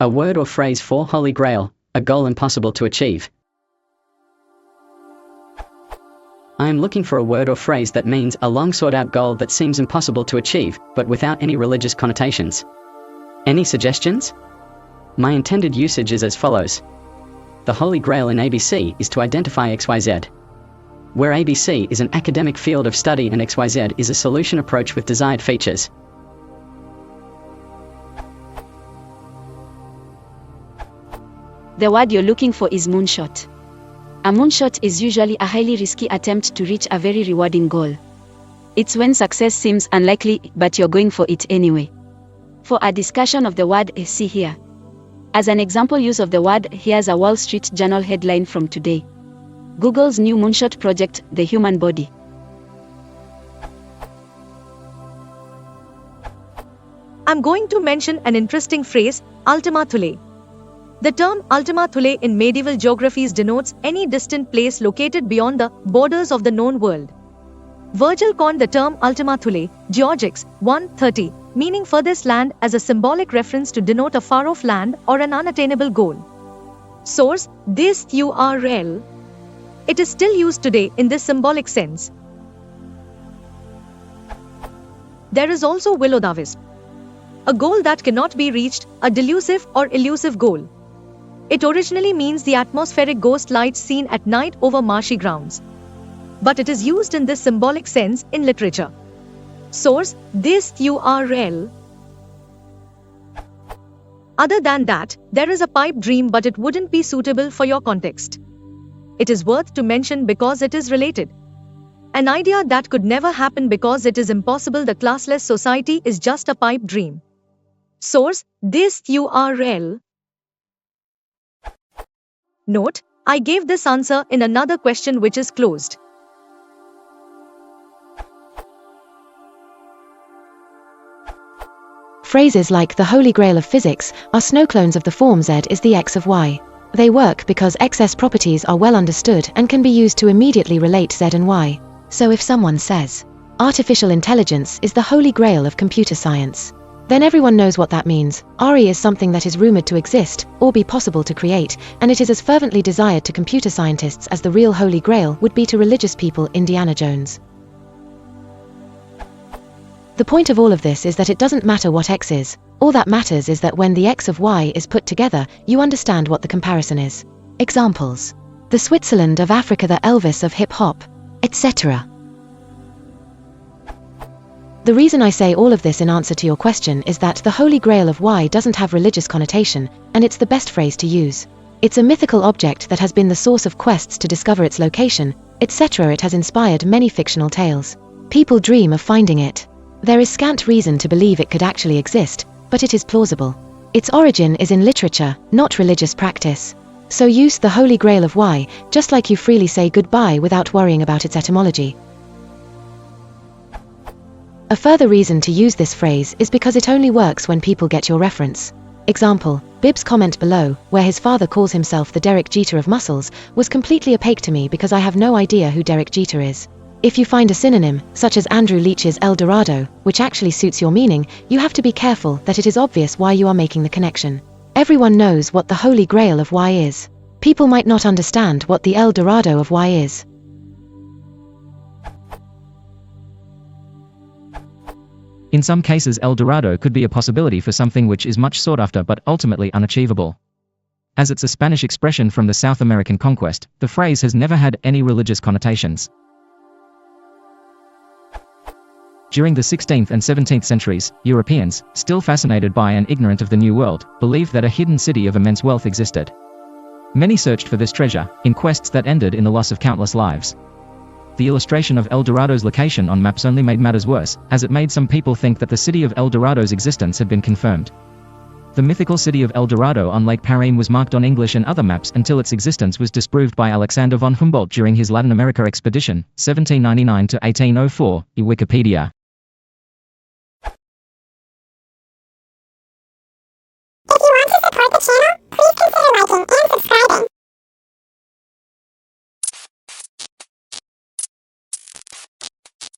A word or phrase for Holy Grail, a goal impossible to achieve. I am looking for a word or phrase that means a long sought-out goal that seems impossible to achieve, but without any religious connotations. Any suggestions? My intended usage is as follows. The Holy Grail in ABC is to identify XYZ. Where ABC is an academic field of study and XYZ is a solution approach with desired features. The word you're looking for is moonshot. A moonshot is usually a highly risky attempt to reach a very rewarding goal. It's when success seems unlikely, but you're going for it anyway. For a discussion of the word, see here. As an example use of the word, here's a Wall Street Journal headline from today. Google's new moonshot project, the human body. I'm going to mention an interesting phrase, Ultima Thule. The term Ultima Thule in medieval geographies denotes any distant place located beyond the borders of the known world. Virgil coined the term Ultima Thule, Georgics 1:30, meaning furthest land, as a symbolic reference to denote a far-off land or an unattainable goal. Source: this URL. It is still used today in this symbolic sense. There is also will-o'-the-wisp, a goal that cannot be reached, a delusive or elusive goal. It originally means the atmospheric ghost lights seen at night over marshy grounds. But it is used in this symbolic sense in literature. Source: this URL. Other than that, there is a pipe dream, but it wouldn't be suitable for your context. It is worth to mention because it is related. An idea that could never happen because it is impossible. The classless society is just a pipe dream. Source: this URL. Note: I gave this answer in another question which is closed. Phrases like the Holy Grail of physics are snowclones of the form Z is the X of Y. They work because XS properties are well understood and can be used to immediately relate Z and Y. So if someone says, artificial intelligence is the Holy Grail of computer science, then everyone knows what that means. RE is something that is rumored to exist, or be possible to create, and it is as fervently desired to computer scientists as the real Holy Grail would be to religious people. Indiana Jones. The point of all of this is that it doesn't matter what X is. All that matters is that when the X of Y is put together, you understand what the comparison is. Examples: the Switzerland of Africa, the Elvis of hip-hop, etc. The reason I say all of this in answer to your question is that the Holy Grail of Y doesn't have religious connotation, and it's the best phrase to use. It's a mythical object that has been the source of quests to discover its location, etc. It has inspired many fictional tales. People dream of finding it. There is scant reason to believe it could actually exist, but it is plausible. Its origin is in literature, not religious practice. So use the Holy Grail of Y, just like you freely say goodbye without worrying about its etymology. A further reason to use this phrase is because it only works when people get your reference. Example: Bib's comment below, where his father calls himself the Derek Jeter of muscles, was completely opaque to me because I have no idea who Derek Jeter is. If you find a synonym, such as Andrew Leach's El Dorado, which actually suits your meaning, you have to be careful that it is obvious why you are making the connection. Everyone knows what the Holy Grail of Y is. People might not understand what the El Dorado of Y is. In some cases, El Dorado could be a possibility for something which is much sought after but ultimately unachievable. As it's a Spanish expression from the South American conquest, the phrase has never had any religious connotations. During the 16th and 17th centuries, Europeans, still fascinated by and ignorant of the New World, believed that a hidden city of immense wealth existed. Many searched for this treasure, in quests that ended in the loss of countless lives. The illustration of El Dorado's location on maps only made matters worse, as it made some people think that the city of El Dorado's existence had been confirmed. The mythical city of El Dorado on Lake Parime was marked on English and other maps until its existence was disproved by Alexander von Humboldt during his Latin America expedition, 1799 to 1804, Wikipedia.